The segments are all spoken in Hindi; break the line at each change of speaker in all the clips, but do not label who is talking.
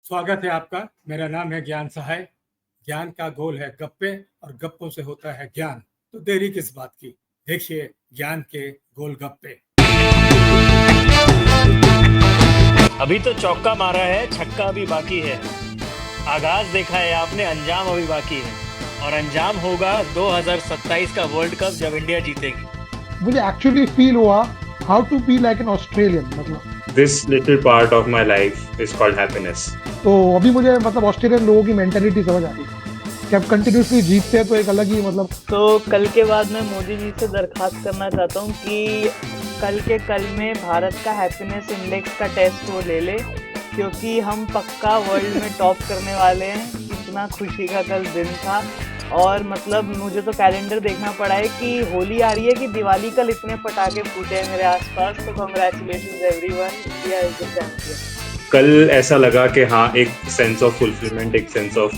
स्वागत है आपका। मेरा नाम है ज्ञान सहाय। ज्ञान का गोल है गप्पे और गप्पों से होता है ज्ञान। तो देरी किस बात की, देखिए ज्ञान के गोल गप्पे।
अभी तो चौका मारा है, छक्का अभी बाकी है। आगाज देखा है आपने, अंजाम अभी बाकी है। और अंजाम होगा 2027 का वर्ल्ड कप जब इंडिया जीतेगी।
मुझे एक्चुअली फील हुआ how to be like an Australian. मतलब
This little part of my life is called happiness.
तो अभी मुझे मतलब ऑस्ट्रेलियन लोगों की मेंटेलिटी समझ आ रही है कि अब कंटिन्यूसली जीतते हैं तो एक अलग ही मतलब।
तो कल के बाद मैं मोदी जी से दरखास्त करना चाहता हूँ कि कल में भारत का हैप्पीनेस इंडेक्स का टेस्ट वो ले ले, क्योंकि हम पक्का वर्ल्ड में टॉप करने वाले हैं। इतना खुशी का कल दिन था। और मतलब मुझे तो कैलेंडर देखना पड़ा है कि होली आ रही है कि दिवाली कल इतने पटाखे फूटे हैं मेरे आसपास। तो congratulations everyone, India is the champion.
कल ऐसा लगा कि हाँ, एक सेंस ऑफ फुलफिलमेंट, एक सेंस ऑफ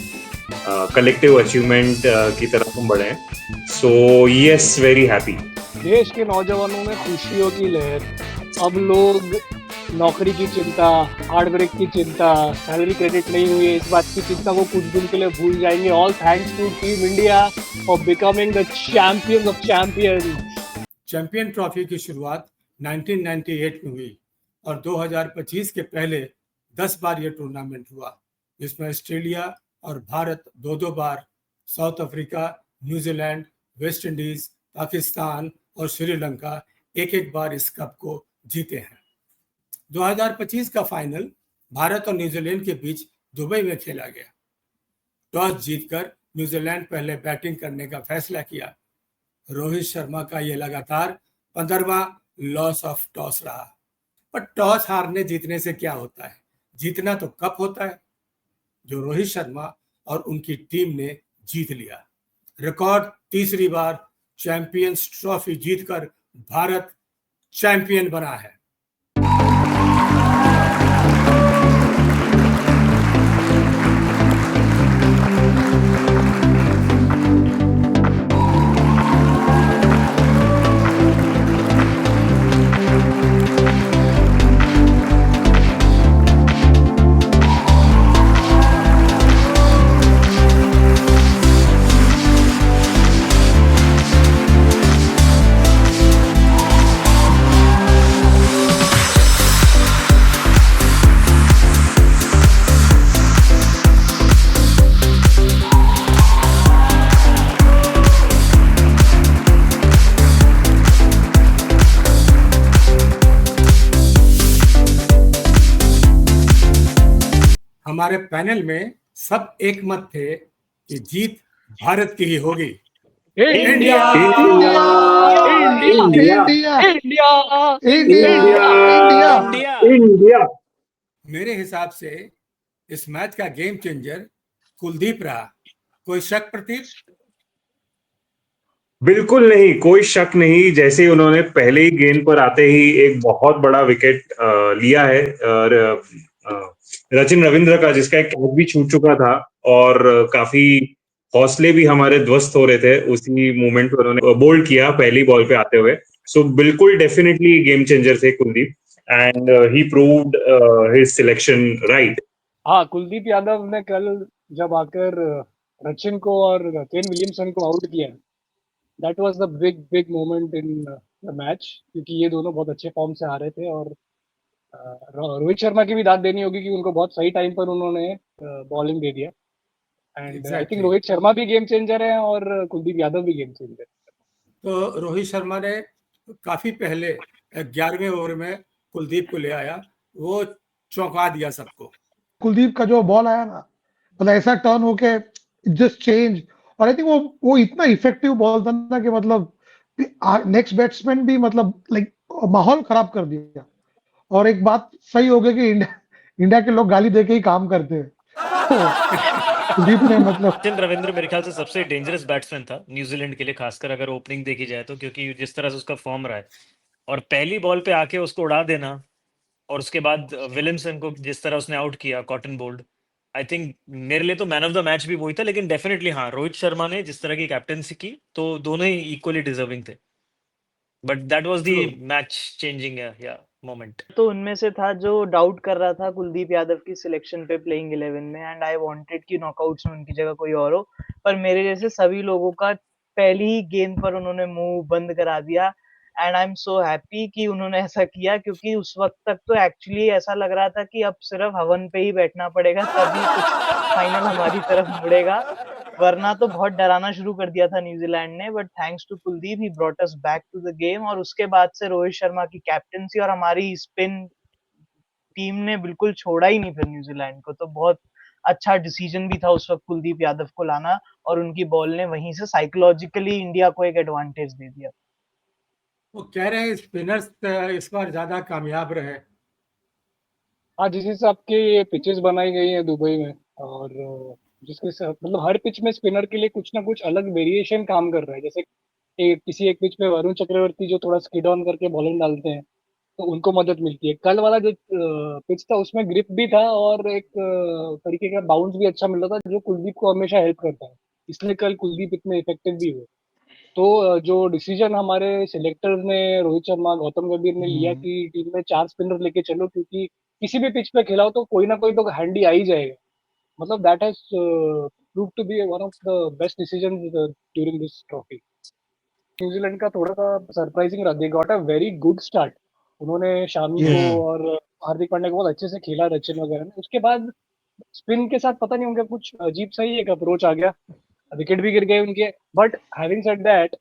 कलेक्टिव अचीवमेंट की तरफ हम बढ़े हैं। So yes, very happy.
देश के नौजवानों में खुशियों की लहर। अब लोग नौकरी की चिंता, हार्ड वर्क की चिंता, सैलरी क्रेडिट नहीं हुई है, इस बात की चिंता वो कुछ दिन के लिए भूल जाएंगे। All thanks to team India for becoming the champions of champions.
Champion trophy की शुरुआत 1998 में हुई और 2025 के पहले 10 बार यह टूर्नामेंट हुआ, जिसमें ऑस्ट्रेलिया और भारत दो बार, South Africa, New Zealand, West Indies, Pakistan और श्रीलंका एक बार इस कप को जीते हैं। 2025 का फाइनल भारत और न्यूजीलैंड के बीच दुबई में खेला गया। टॉस जीतकर न्यूजीलैंड पहले बैटिंग करने का फैसला किया। रोहित शर्मा का यह लगातार 15वां लॉस ऑफ टॉस रहा। पर टॉस हारने जीतने से क्या होता है, जीतना तो कप होता है, जो रोहित शर्मा और उनकी टीम ने जीत लिया। रिकॉर्ड तीसरी बार चैंपियंस ट्रॉफी जीतकर भारत चैंपियन बना है। हमारे पैनल में सब एक मत थे कि जीत भारत की ही होगी।
India
India.
मेरे हिसाब से इस मैच का गेम चेंजर कुलदीप रहा। कोई शक प्रतीक?
बिल्कुल नहीं, कोई शक नहीं। जैसे ही उन्होंने पहले ही गेंद पर आते ही एक बहुत बड़ा विकेट लिया है, और सचिन रविंद्र का, जिसका एक कैच भी छूट चुका था, और काफी हौसले भी हमारे ध्वस्त हो रहे थे उसी मोमेंट पर उन्होंने बोल्ड किया पहली बॉल पे आते हुए। सो बिल्कुल डेफिनेटली गेम चेंजर थे Kuldeep, and he proved his selection right.
हाँ, कुलदीप यादव ने कल जब आकर सचिन को और केन विलियमसन को आउट किया, that was the big moment in the match, क्योंकि ये दोनों बहुत अच्छे फॉर्म से आ रहे थे। और रोहित शर्मा की भी दाद देनी होगी कि उनको बहुत सही टाइम पर उन्होंने बॉलिंग दे दिया। And I think Rohit Sharma भी गेम चेंजर है और कुलदीप यादव भी गेम चेंजर है।
तो रोहित शर्मा ने काफी पहले 11वें ओवर में कुलदीप को ले आया, वो चौंका दिया सबको।
कुलदीप का जो बॉल आया ना, मतलब ऐसा टर्न होके जस्ट चेंज। और आई थिंक वो इतना इफेक्टिव बॉल था ना कि मतलब नेक्स्ट बैट्समैन भी मतलब लाइक माहौल खराब कर दिया। और एक बात सही हो गई कि इंडिया के लोग गाली देके ही काम करते हैं। कुलदीप ने मतलब
सचिन रविंद्र मेरे ख्याल से सबसे डेंजरस बैट्समैन था न्यूजीलैंड के लिए, खासकर अगर ओपनिंग देखी जाए तो, क्योंकि जिस तरह से उसका फॉर्म रहा है और पहली बॉल पे आके उसको उड़ा देना, और उसके बाद विलियमसन को जिस तरह उसने आउट किया कॉटन बोल्ड, आई थिंक मेरे लिए तो मैन ऑफ द मैच भी वही था। लेकिन डेफिनेटली हाँ, रोहित शर्मा ने जिस तरह की कैप्टनसी की तो दोनों ही इक्वली डिजर्विंग थे, but that was the match changing या मोमेंट?
तो उनमें से था जो डाउट कर रहा था कुलदीप यादव की सिलेक्शन पे प्लेइंग 11 में, एंड आई वांटेड कि नॉकआउट्स में उनकी जगह कोई और हो, पर मेरे जैसे सभी लोगों का पहली ही गेंद पर उन्होंने मुंह बंद करा दिया, and I am so happy कि उन्होंने ऐसा किया, क्योंकि उस वक्त तक तो एक्चुअली ऐसा लग रहा था कि अब सिर्फ हवन पे ही बैठना पड़ेगा तभी कुछ फाइनल हमारी तरफ मुड़ेगा, वरना तो बहुत डराना शुरू कर दिया था न्यूजीलैंड ने। But thanks to Kuldeep, he brought us back to the game, और उसके बाद से रोहित शर्मा की कैप्टनसी और हमारी स्पिन टीम ने बिल्कुल छोड़ा ही नहीं फिर न्यूजीलैंड को। तो बहुत अच्छा डिसीजन भी था उस वक्त कुलदीप यादव को लाना, और उनकी बॉल ने वहीं से साइकोलॉजिकली इंडिया को एक एडवांटेज दे दिया।
वो कह रहे हैं स्पिनर्स इस बार ज्यादा कामयाब रहे।
हाँ, जिस हिसाब के ये पिचेस बनाई गई हैं दुबई में, और जिसके साथ मतलब हर पिच में स्पिनर के लिए कुछ ना कुछ अलग वेरिएशन काम कर रहा है। जैसे किसी एक पिच में वरुण चक्रवर्ती जो थोड़ा स्किड ऑन करके बॉलिंग डालते हैं, तो उनको मदद मिलती है। कल वाला जो पिच था उसमें ग्रिप भी था और एक तरीके का बाउंस भी अच्छा मिल रहा था, जो कुलदीप को हमेशा हेल्प करता है, इसलिए कल कुलदीप इतने इफेक्टिव भी हुए। तो जो डिसीजन हमारे सिलेक्टर्स ने, रोहित शर्मा, गौतम गंभीर ने लिया कि टीम में 4 स्पिनर लेके चलो, क्योंकि किसी भी पिच पे खिलाओ तो कोई ना कोई तो हैंडी आ ही जाएगा, मतलब that has prove to be one of the best decisions during this trophy. New Zealand का थोड़ा सा सरप्राइजिंग रहा, they got a very good start. उन्होंने शामी को और हार्दिक पांड्या को बहुत अच्छे से खेला, रचिन वगैरह ने। उसके बाद स्पिन के साथ पता नहीं उनका कुछ अजीब सा ही एक अप्रोच आ गया, विकेट भी गिर गए उनके। But having said that,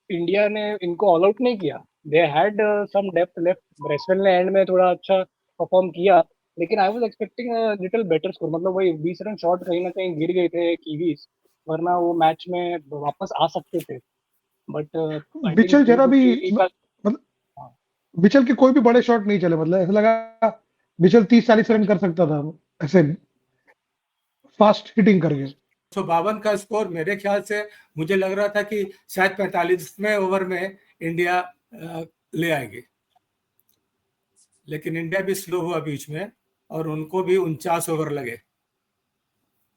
India ने इनको ऑल आउट नहीं किया, they had some depth left. Bracewell ने एंड में थोड़ा अच्छा परफॉर्म किया, लेकिन I was expecting a little better score, मतलब वही 20 रन शॉट कहीं ना कहीं गिर गए थे कीवीज, वरना वो मैच में वापस आ सकते थे। बट आई थिंक
बिचल
ड्यू
जरा
टू
भी
केवी का,
मतलब बिचल के कोई भी बड़े शॉट नहीं चले, मतलब ऐसा लगा बिचल 30-40 रन कर सकता था ऐसे फास्ट हिटिंग करके।
152 का स्कोर मेरे ख्याल से, मुझे लग रहा था कि शायद 45वें ओवर में इंडिया ले आएगी, लेकिन इंडिया भी स्लो हुआ बीच में और उनको भी 49 ओवर लगे।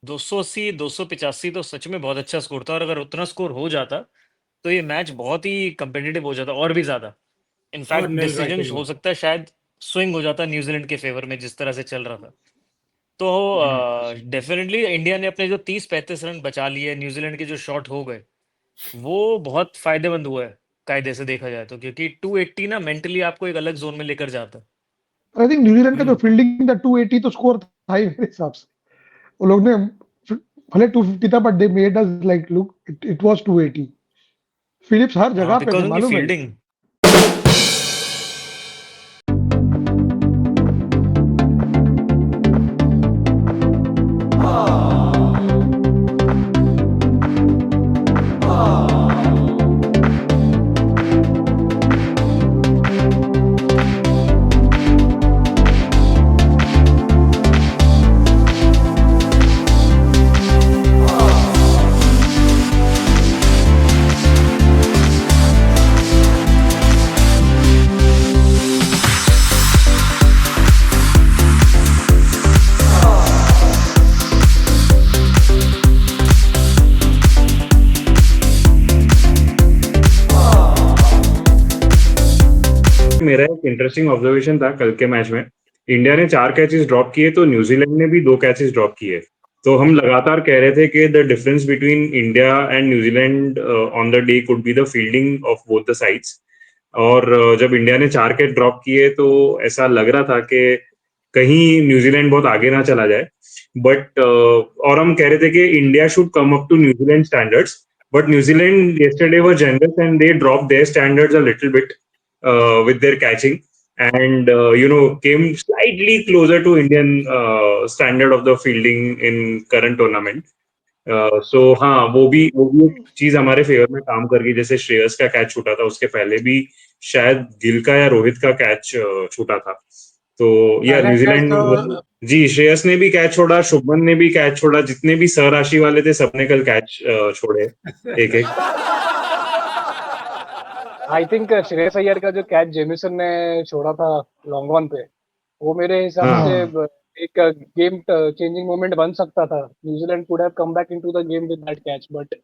280, 285 तो सच में बहुत अच्छा स्कोर था, और अगर उतना स्कोर हो जाता तो ये मैच बहुत ही कंपेटिटिव हो जाता और भी ज्यादा।
और
इनफैक्ट
नील
डिसीजन
राइट
हो सकता है शायद स्विंग हो जाता न्यूजीलैंड के फेवर में, जिस तरह से चल रहा था। तो डेफिनेटली इंडिया ने अपने जो 30-35 रन बचा लिए, न्यूजीलैंड के जो शॉट हो गए, वो बहुत फायदेमंद हुआ है कायदे से देखा जाए तो, क्योंकि 280 ना मेंटली आपको एक अलग जोन में लेकर जाता है।
आई थिंक न्यूजीलैंड का जो फील्डिंग था 280 तो स्कोर था ही मेरे हिसाब से। वो लोग ने भले 250 था but they made us like look it was 280। Phillips हर
हाँ,
जगह पे
बिकॉज
थे
उनकी
मालूम है।
फील्डिंग।
मेरा एक इंटरेस्टिंग ऑब्जर्वेशन था कल के मैच में। इंडिया ने 4 कैचेस ड्रॉप किए तो न्यूजीलैंड ने भी 2 कैचेस ड्रॉप किए। तो हम लगातार कह रहे थे कि the difference between India and New Zealand on the day could be the fielding of both the sides. और जब इंडिया ने 4 कैच ड्रॉप किए तो ऐसा लग रहा था कि कहीं न्यूजीलैंड बहुत आगे ना चला जाए। बट और हम कह रहे थे कि India should come up to New Zealand standards, but New Zealand yesterday were generous and they dropped their standards a little bit with their catching, and came slightly closer to Indian standard of the fielding in current tournament. So हाँ, वो भी एक चीज हमारे फेवर में काम कर गई। जैसे श्रेयस का कैच छूटा था, उसके पहले भी शायद गिल का या रोहित का कैच छूटा था। तो या
पहला कैच
न्यूजीलैंड
तो
जी, श्रेयस ने भी कैच छोड़ा, शुभमन ने भी कैच छोड़ा, जितने भी सर राशि वाले थे सबने कल कैच छोड़े एक एक।
आई थिंक श्रेयस अय्यर का जो कैच जेमिसन ने छोड़ा था लॉन्ग ऑन पे, वो मेरे हिसाब
हाँ।
से एक गेम चेंजिंग मोमेंट बन सकता था। New Zealand could have come back into the game with that catch, but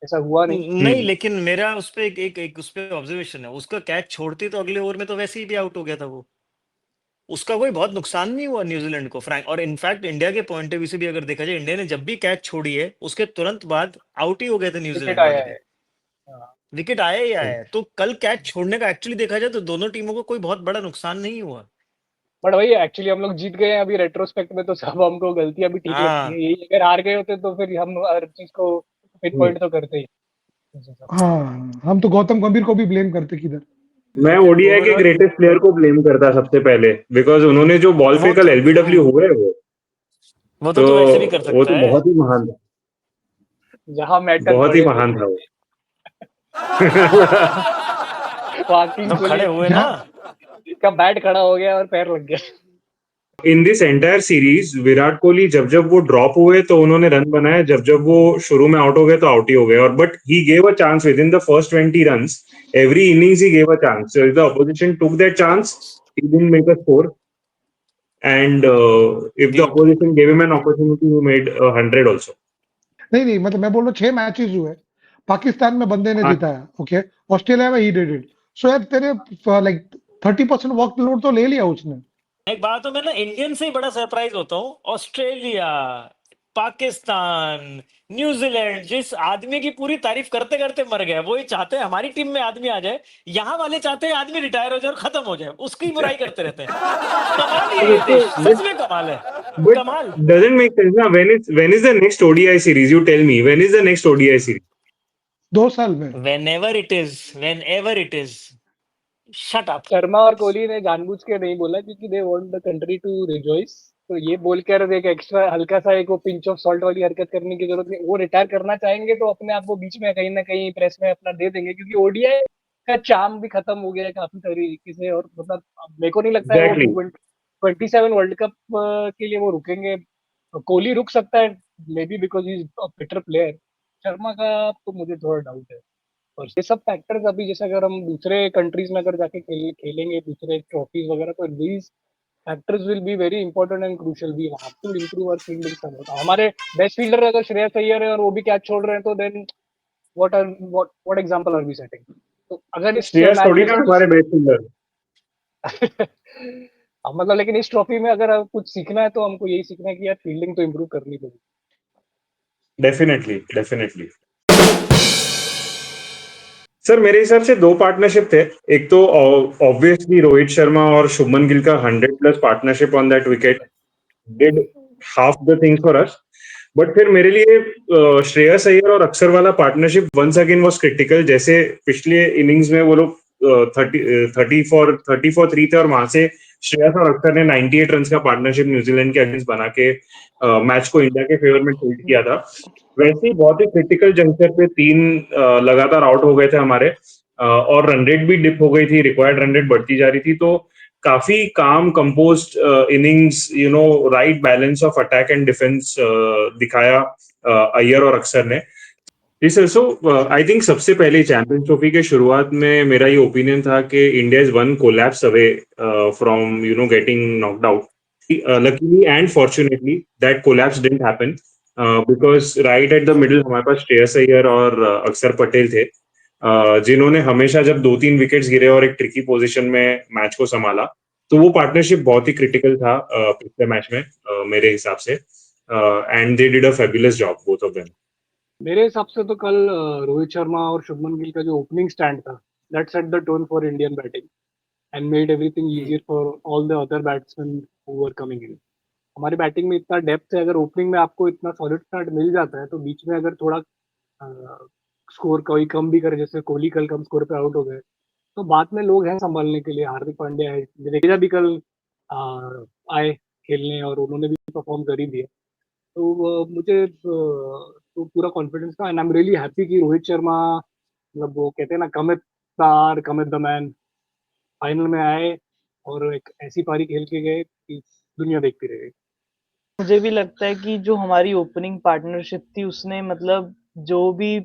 ऐसा हुआ नहीं।
नहीं, लेकिन मेरा उस पे एक उस पे ऑब्जर्वेशन है, उसका कैच छोड़ती तो अगले ओवर में तो वैसे ही भी आउट हो गया था वो। उसका कोई बहुत नुकसान नहीं हुआ न्यूजीलैंड को फ्रैंक। और इनफैक्ट इंडिया के पॉइंट ऑफ व्यू से भी अगर देखा जाए, इंडिया ने जब भी कैच छोड़ी है उसके तुरंत बाद आउट ही हो गए थे
विकेट
न्यूजीलैंड
आया
वाले भी।
है। हाँ।
विकेट आया ही आया है। तो कल कैच छोड़ने का एक्चुअली देखा जाए तो दोनों टीमों को कोई बहुत बड़ा नुकसान नहीं हुआ।
बट वही एक्चुअली हम लोग जीत गए हैं अभी रेट्रोस्पेक्ट में, तो सब हमको गलतियां भी ठीक लगती
हाँ
है। यही अगर हार गए होते तो फिर हम हर चीज को पिन
हम्म।
पॉइंट तो करते ही।
हाँ, हम तो गौतम गंभीर को भी ब्लेम करते किधर।
मैं
लेकिन
ओडीआई के
ओवरऑल
ग्रेटेस्ट प्लेयर को ब्लेम करता सबसे पहले, बिकॉज उन्होंने जो बॉल पे
वो
कल
तो
एलबीडब्ल्यू हुए
वो
तो
तो वैसे भी कर
वो
सकता
तो
है।
बहुत ही महान था,
जहाँ मैटर
बहुत ही
खड़े
महान
थे
था वो।
वहाँ किंग
तो खड़े
कोहली
हुए ना।
का बैट खड़ा हो गया और पैर लग गया।
In this entire series Virat Kohli जब जब वो ड्रॉप हुए तो उन्होंने रन बनाए, जब जब वो शुरू में आउट हो गए तो आउट ही हो गए। और but he gave a chance with in the first 20 runs, every innings he gave a chance, so if the opposition took that chance he didn't make a score, and if the
beautiful.
opposition gave him an opportunity he made 100 also.
नहीं नहीं, मतलब मैं बोल रहा हूँ 6 मैचेस हुए, पाकिस्तान में बंदे ने
हाँ,
जिताया, ओके, ऑस्ट्रेलिया में ही डिड इट। सो यार तेरे लाइक 30% वर्कलोड तो ले लिया उसने।
एक बात तो मैं ना इंडियन से ही बड़ा सरप्राइज होता हूँ। ऑस्ट्रेलिया, पाकिस्तान, न्यूजीलैंड जिस आदमी की पूरी तारीफ करते करते मर गए, वो ही चाहते हैं हमारी टीम में आदमी आ जाए। यहाँ वाले चाहते हैं आदमी रिटायर हो जाए और खत्म हो जाए, उसकी बुराई करते रहते हैं। कमाल ही है ये देश, सच में कमाल है।
but
कमाल।
doesn't make sense ना। When is the next ODI series? You tell me, when is the next ODI series?
2 साल में।
whenever it is, shut up।
Sharma और कोहली ने जानबूझ के नहीं बोला क्योंकि they want the country to rejoice. तो ये बोलकर एक एक्स्ट्रा हल्का सा एक वो पिंच ऑफ सॉल्ट वाली हरकत करने की जरूरत नहीं। वो रिटायर करना चाहेंगे तो अपने आप को बीच में कहीं ना कहीं प्रेस में अपना दे देंगे, क्योंकि ओडीआई का चार्म भी खत्म हो गया है काफी तरीके से। और मतलब अब मेरे को नहीं लगता है वो
Exactly.
27 वर्ल्ड कप के लिए वो रुकेंगे। कोहली रुक सकता है may be because he is a better player. Sharma का तो मुझे थोड़ा डाउट है। और ये सब फैक्टर्स अभी जैसे अगर हम दूसरे कंट्रीज में अगर जाके खेलेंगे दूसरे ट्रॉफीज वगैरह, तो these factors will be very important and crucial. We have to improve our fielding somehow. हमारे बेस्ट फील्डर अगर श्रेयस अय्यर है और वो भी कैच छोड़ रहे हैं, तो then what example are we setting? तो अगर इस
श्रेयस
मैच
थोड़ी
में
ना
से
हमारे बेस्ट फील्डर।
मतलब लेकिन इस ट्रॉफी में अगर कुछ सीखना है तो हमको यही सीखना है कि यार फील्डिंग तो इम्प्रूव करनी पड़ेगी।
डेफिनेटली। सर मेरे हिसाब से दो पार्टनरशिप थे। एक तो ऑब्वियसली रोहित शर्मा और शुभमन गिल का 100+ partnership on that wicket did half the things for us. But फिर मेरे लिए श्रेयस अय्यर और अक्षर वाला partnership once again was critical. जैसे पिछले इनिंग्स में वो लोग 30 for 3 थे और वहां से श्रेयस और अक्षर ने 98 रन का पार्टनरशिप न्यूजीलैंड के अगेंस्ट बना के मैच को इंडिया के फेवर में टिल्ट किया था। वैसे ही बहुत ही क्रिटिकल जंक्चर पे 3 लगातार आउट हो गए थे हमारे, और रन रेट भी डिप हो गई थी, रिक्वायर्ड रन रेट बढ़ती जा रही थी। तो काफी काम composed innings, right balance of attack and defence दिखाया अय्यर और अक्षर ने। इस सो आई थिंक सबसे पहले चैंपियंस ट्रॉफी के शुरुआत में मेरा ये ओपिनियन था कि India is one collapse away from getting knocked out. Luckily and fortunately that collapse didn't happen, because right at the middle हमारे पास श्रेयस अय्यर और अक्षर पटेल थे, जिन्होंने हमेशा जब 2-3 विकेट्स गिरे और एक ट्रिकी पोजीशन में मैच को संभाला। तो वो पार्टनरशिप बहुत ही क्रिटिकल था पिछले मैच में मेरे हिसाब से, and they did a fabulous job both of them.
मेरे हिसाब से तो कल रोहित शर्मा और शुभमन गिल का जो ओपनिंग स्टैंड था, that set the tone for Indian batting and made everything easier for all the other batsman who were coming in. हमारी बैटिंग में इतना डेप्थ है, अगर ओपनिंग में आपको इतना सॉलिड स्टार्ट मिल जाता है तो बीच में अगर थोड़ा स्कोर कोई कम भी करे, जैसे कोहली कल कम स्कोर पे आउट हो गए, तो बाद में लोग हैं संभालने के लिए। हार्दिक पांड्या है, जडेजा भी कल आए खेलने और उन्होंने भी परफॉर्म कर ही दिया। तो मुझे तो पूरा कॉन्फिडेंस था and I am really happy कि रोहित शर्मा, मतलब वो कहते हैं ना, कमित स्टार कमित द मैन, फाइनल में आए और एक ऐसी पारी खेल के गए कि दुनिया देखती रह गई।
मुझे भी लगता है कि जो हमारी ओपनिंग पार्टनरशिप थी उसने मतलब जो भी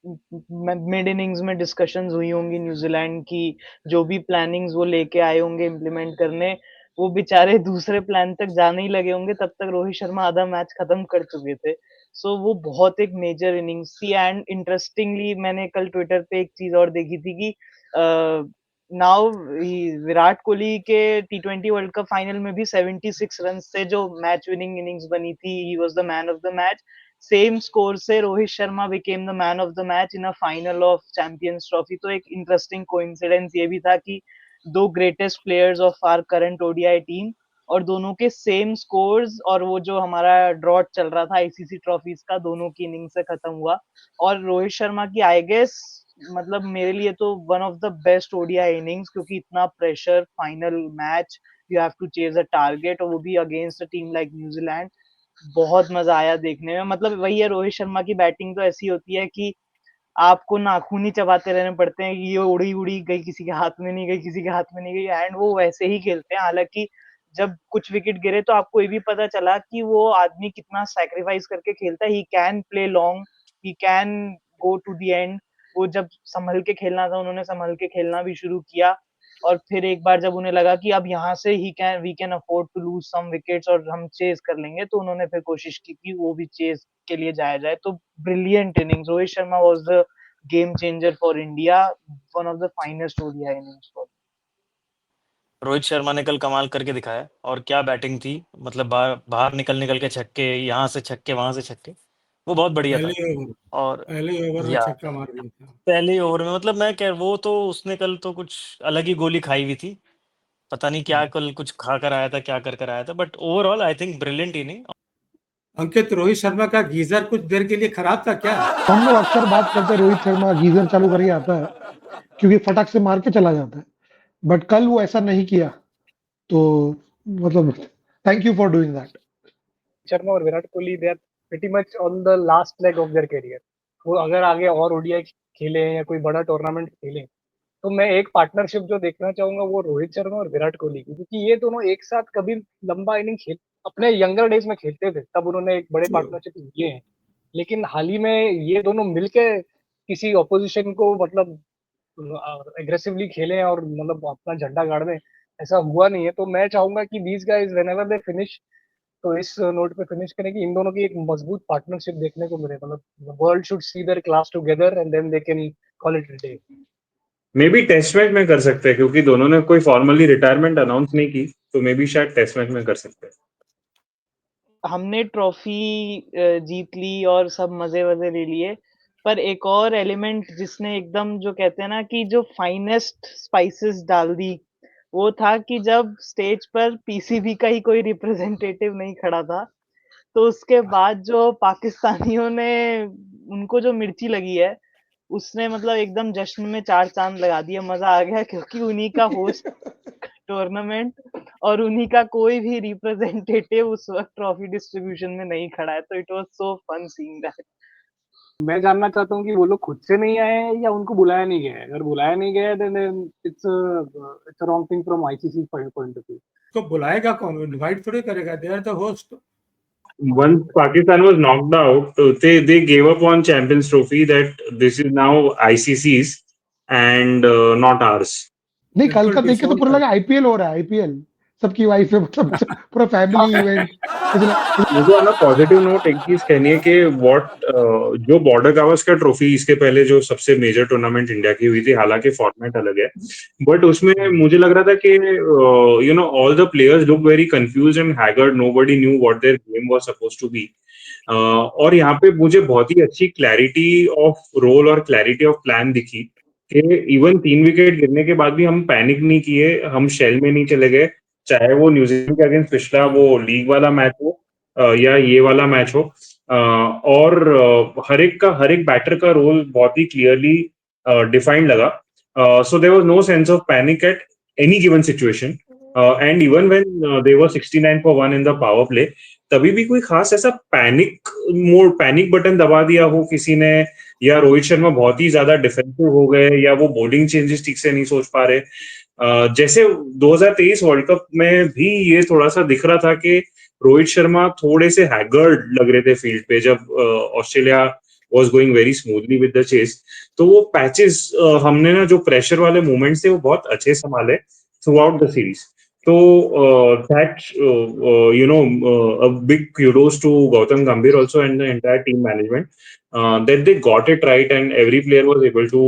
मिड इनिंग्स में डिस्कशंस हुई होंगी न्यूजीलैंड की, जो भी प्लानिंग्स वो लेके आए होंगे इम्प्लीमेंट करने, वो बेचारे दूसरे प्लान तक जाने ही लगे होंगे, तब तक रोहित शर्मा आधा मैच खत्म कर चुके थे। सो वो बहुत एक मेजर इनिंग्स थी। एंड इंटरेस्टिंगली मैंने कल ट्विटर पे एक चीज और देखी थी कि नाउ विराट कोहली के T20 वर्ल्ड कप फाइनल में भी 76 रन से जो मैच विनिंग इनिंग्स बनी थी, he was the man of the match. Same score से Rohit Sharma became the man of the match in a final of Champions Trophy. तो एक इंटरेस्टिंग कोइंसिडेंस ये भी था कि दो greatest players of our current ODI team और दोनों के सेम स्कोर्स, और वो जो हमारा ड्रॉट चल रहा था आईसीसी ट्रॉफीज का, दोनों की इनिंग से खत्म हुआ। और रोहित शर्मा की आई गेस मतलब मेरे लिए तो one of the best ODI innings, क्योंकि इतना pressure, final match, you have to chase a target, और वो भी against a team like New Zealand. बहुत मजा आया देखने में। मतलब वही है, रोहित शर्मा की बैटिंग तो ऐसी होती है कि आपको नाखून ही चबाते रहने पड़ते हैं कि ये उड़ी उड़ी गई, किसी के हाथ में नहीं गई, किसी के हाथ में नहीं गई, एंड वो वैसे ही खेलते हैं। हालांकि जब कुछ विकेट गिरे तो आपको ये भी पता चला कि वो आदमी कितना सैक्रिफाइस करके खेलता है। He can play long, he can go to the end. वो जब संभल के खेलना था, उन्होंने संभल के खेलना भी शुरू किया। और फिर एक बार जब उन्हें लगा कि अब यहाँ से we can afford to lose some wickets और हम चेज कर लेंगे, तो उन्होंने फिर कोशिश की कि वो भी चेज के लिए जाया जाए। तो brilliant innings, Rohit Sharma was the game changer for India, one of the finest ODI innings for.
Rohit Sharma ने कल कमाल करके दिखाया, और क्या बैटिंग थी। मतलब बाहर बाहर निकल के छक्के, यहाँ से छक्के, वहां से छक्के, वो बहुत बढ़िया था। और
पहले ओवर में
या
छक्का मार दिया था।
पहले ओवर में, मतलब मैं कह, वो तो उसने कल तो कुछ अलग ही गोली खाई हुई थी। पता नहीं क्या कल कुछ खा कर आया था, क्या कर आया था, but overall I think brilliant inning.
Ankit, Rohit Sharma का गीजर कुछ देर के लिए खराब था क्या?
हम लोग अक्सर बात करते हैं रोहित शर्मा गीजर चालू करके आता है क्योंकि फटाक से मार के चला जाता है, बट कल वो ऐसा नहीं किया। तो मतलब thank you for doing that.
Sharma और Virat Kohli, they are pretty much on the last leg of their career. वो अगर आगे और ओडीआई खेले या कोई बड़ा टूर्नामेंट खेले, तो मैं एक पार्टनरशिप जो देखना चाहूंगा वो रोहित शर्मा और विराट कोहली की, क्योंकि ये दोनों एक साथ कभी लंबा इनिंग खेल अपने यंगर डेज में खेलते थे, तब उन्होंने एक बड़े पार्टनरशिप लिए हैं। लेकिन हाल ही में ये दोनों मिलके किसी ऑपोजिशन को मतलब एग्रेसिवली खेले और मतलब अपना झंडा गाड़ दें, ऐसा हुआ नहीं है। तो मैं चाहूंगा कि these guys whenever they finish, तो इस नोट पे फिनिश करें कि इन दोनों की एक मजबूत पार्टनरशिप देखने को मिले। मतलब world should see their class together and then they can call it a day.
Maybe test match में कर सकते हैं, क्योंकि दोनों ने कोई फॉर्मली रिटायरमेंट अनाउंस नहीं की, तो मे बी शायद टेस्ट मैच में कर सकते हैं।
हमने ट्रॉफी जीत ली और सब मजे वजे ले लिए, पर एक और एलिमेंट जिसने एकदम, जो कहते हैं ना कि जो फाइनेस्ट स्पाइसेस डाल दी, वो था कि जब स्टेज पर पीसीबी का ही कोई रिप्रेजेंटेटिव नहीं खड़ा था, तो उसके बाद जो पाकिस्तानियों ने उनको जो मिर्ची लगी है, उसने मतलब एकदम जश्न में चार चांद लगा दिया। मजा आ गया, क्योंकि उन्हीं का होस्ट टूर्नामेंट और उन्हीं का कोई भी रिप्रेजेंटेटिव उस वक्त ट्रॉफी डिस्ट्रीब्यूशन में नहीं खड़ा है। तो it was so fun seeing that.
मैं जानना चाहता हूँ कि वो लोग खुद से नहीं आए हैं या उनको बुलाया नहीं गया है। अगर बुलाया नहीं गया है then it's it's wrong thing from ICC point of view.
तो बुलाएगा कौन? इनवाइट थोड़ी करेगा, they are the host.
Once Pakistan was knocked out, they gave up on Champions Trophy that this is now ICC's and not ours.
नहीं, कल का
बिल्कुल
देख के तो
डिसोन
पूरा
कर
लगा आईपीएल हो रहा है, आईपीएल सबकी वाइफ है, मतलब पूरा फैमिली इवेंट।
मुझे ऑन अ पॉजिटिव नोट एक चीज कहनी है कि जो बॉर्डर गावस्कर ट्रॉफी इसके पहले जो सबसे मेजर टूर्नामेंट इंडिया की हुई थी, हालांकि फॉर्मेट अलग है, बट उसमें मुझे लग रहा था कि you know all the players look very confuse and haggard, nobody knew what their game was supposed to be. और यहाँ पे मुझे बहुत ही अच्छी क्लैरिटी ऑफ रोल और क्लैरिटी ऑफ प्लान दिखी कि इवन 3 विकेट गिरने के बाद भी हम पैनिक नहीं किए, हम शेल में नहीं चले गए, चाहे वो न्यूजीलैंड के अगेंस्ट पिछला वो लीग वाला मैच हो या ये वाला मैच हो। और हर एक बैटर का रोल बहुत ही क्लियरली डिफाइंड लगा। So there was no sense of panic at any given situation, and even when they were 69 for 1 in the power play, तभी भी कोई खास ऐसा पैनिक बटन दबा दिया हो किसी ने, या रोहित शर्मा बहुत ही ज्यादा डिफेंसिव हो गए, या वो बॉलिंग चेंजेस ठीक से नहीं सोच पा रहे। जैसे 2023 वर्ल्ड कप में भी ये थोड़ा सा दिख रहा था कि रोहित शर्मा थोड़े से हैगर्ड लग रहे थे फील्ड पे, जब Australia was going very smoothly with the chase. तो वो पैचेस हमने ना जो प्रेशर वाले मोमेंट्स थे वो बहुत अच्छे संभाले थ्रू आउट द सीरीज। तो that you know a big kudos to Gautam Gambhir also and the entire team management, that they got it right and every player was able to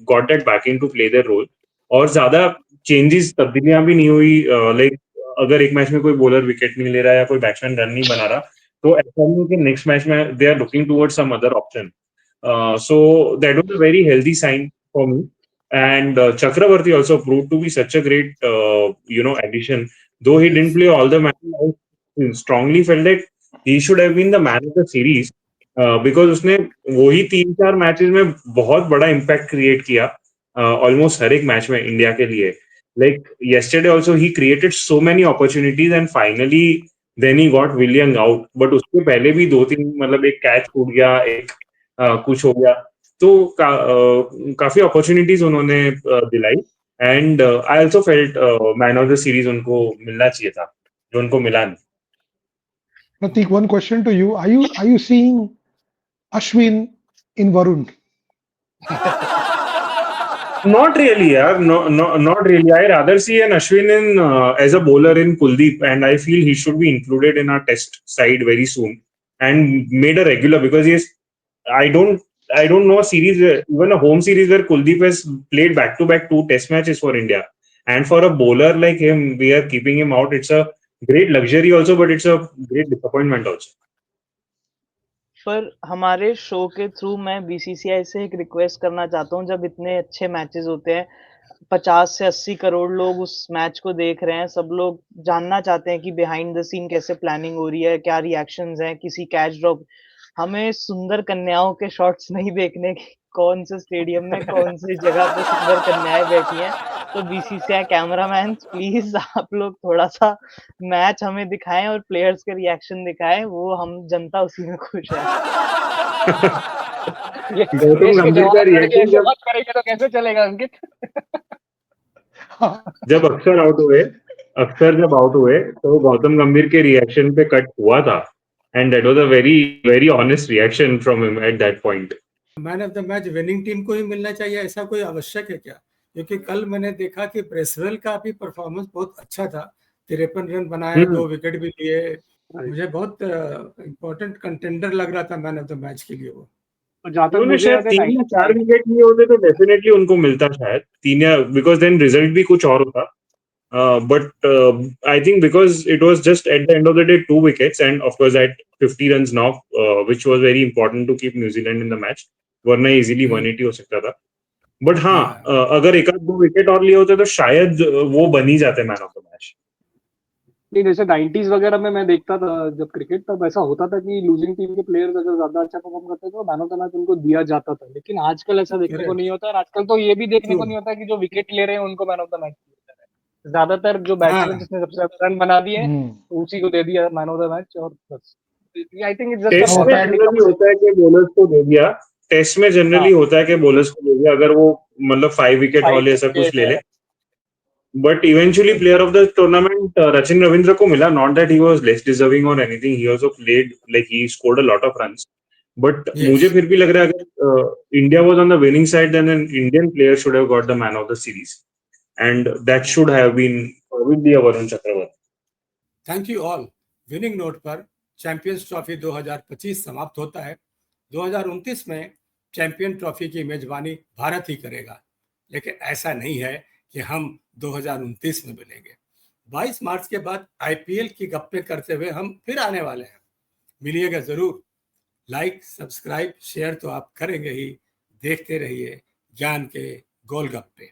got that backing to play their role. और ज्यादा चेंजेस तब्दीलियां भी नहीं हुई। लाइक अगर एक मैच में कोई बॉलर विकेट नहीं ले रहा या कोई बैट्समैन रन नहीं बना रहा, तो ऐसा नहीं कि नेक्स्ट मैच में they are looking towards some other option. So that was a very healthy sign for me. And Chakravarti also proved to be such a great, addition. Though he didn't play all the matches, I strongly felt that he should have been the man of the series, because उसने वही 3-4 मैचेस में बहुत बड़ा इम्पैक्ट क्रिएट किया, ऑलमोस्ट हर एक मैच में इंडिया के लिए. Like yesterday also he created so many opportunities and finally then he got Willian out. But उसके पहले भी 2-3 मतलब एक कैच छूट गया, एक कुछ हो गया, तो काफी अपॉर्चुनिटीज उन्होंने दिलाई. And I also felt man of the series उनको मिलना चाहिए था, जो उनको मिला नहीं.
Pratik, one question to you. Are you seeing Ashwin in Varun?
Not really, yaar. No, not really. I rather see an Ashwin in as a bowler in Kuldeep, and I feel he should be included in our test side very soon and made a regular, because he is. I don't know a series, even a home series where Kuldeep has played back-to-back 2 test matches for India. And for a bowler like him, we are keeping him out. It's a great luxury also, but it's a great disappointment also.
पर हमारे शो के थ्रू मैं बीसीसीआई से एक रिक्वेस्ट करना चाहता हूँ, जब इतने अच्छे मैचेस होते हैं, 50 से 80 करोड़ लोग उस मैच को देख रहे हैं, सब लोग जानना चाहते हैं कि बिहाइंड द सीन कैसे प्लानिंग हो रही है, क्या रिएक्शंस हैं, किसी कैच ड्रॉप. हमें सुंदर कन्याओं के शॉट्स नहीं देखने की, कौन से स्टेडियम में कौन सी जगह पे सुंदर कन्याएं बैठी हैं. तो बीसीसीआई कैमरामैन प्लीज आप लोग थोड़ा सा मैच हमें दिखाएं और प्लेयर्स के रिएक्शन दिखाएं, वो हम जनता उसी में खुश है.
गौतम गंभीर का रिएक्शन जब
बात करेंगे तो कैसे चलेगा अंकित?
जब अक्षर जब आउट हुए तो गौतम गंभीर के रिएक्शन पे कट हुआ था, and that was a very very honest reaction from him at that point.
Man of the match winning team को ही मिलना चाहिए, ऐसा कोई आवश्यक है क्या? क्योंकि कल मैंने देखा कि ब्रेसवेल का भी परफॉर्मेंस बहुत अच्छा था, 53 रन बनाए, 2 विकेट भी लिए. मुझे बहुत इम्पोर्टेंट कंटेंडर लग रहा था मैन ऑफ द मैच के लिए वो.
उन्होंने शायद 3 या 4 विकेट लिए होते तो डेफिनेटली उनको मिलता, शायद 3 या, बिकॉज देन रिजल्ट भी कुछ और होता. But I think because it was just at the end of the day 2 wickets, and of course at 50 runs knock, which was very important to keep New Zealand in the match, वरना easily 180 हो सकता था. बट हाँ, अगर एक आध 2 विकेट और लिए होते तो शायद वो बन ही जाते मैन ऑफ द मैच.
नहीं, जैसे 90s वगैरह में मैं देखता था जब क्रिकेट, तब ऐसा होता था कि लूजिंग टीम के प्लेयर्स अगर ज्यादा अच्छा परफॉर्म करते थे तो मैन ऑफ द मैच उनको दिया जाता था. लेकिन आजकल ऐसा देखने को नहीं होता, और आजकल तो ये भी देखने को नहीं होता कि जो विकेट ले रहे हैं उनको मैन ऑफ द मैच दिया जा रहा है. ज्यादातर जो बैट्समैन जिसने सबसे ज्यादा रन बना दिए तो उसी को दे दिया मैन ऑफ द मैच. और बस I think it's just
test में जनरली होता है कि बॉलर्स को दे दिया, टेस्ट में जनरली होता है कि बॉलर्स को दे दिया अगर वो मतलब 5 विकेट हॉल ऐसा कुछ ले ले. But eventually player of the tournament Rachin Ravindra को मिला. Not that he was less deserving or anything, he also played, like he scored a lot of runs. But मुझे फिर भी लग रहा है अगर India was on the winning side, then an Indian player should have got the man of the series, and that should have been probably Varun Chakravarti.
Thank you all. Winning note पर चैंपियंस ट्रॉफी 2025 समाप्त होता है. 2029 में चैंपियन ट्रॉफी की मेजबानी भारत ही करेगा, लेकिन ऐसा नहीं है कि हम 2029 में मिलेंगे. 22 मार्च के बाद आईपीएल की गप्पे करते हुए हम फिर आने वाले हैं. मिलिएगा जरूर. लाइक, सब्सक्राइब, शेयर तो आप करेंगे ही. देखते रहिए ज्ञान के गोलगप्पे.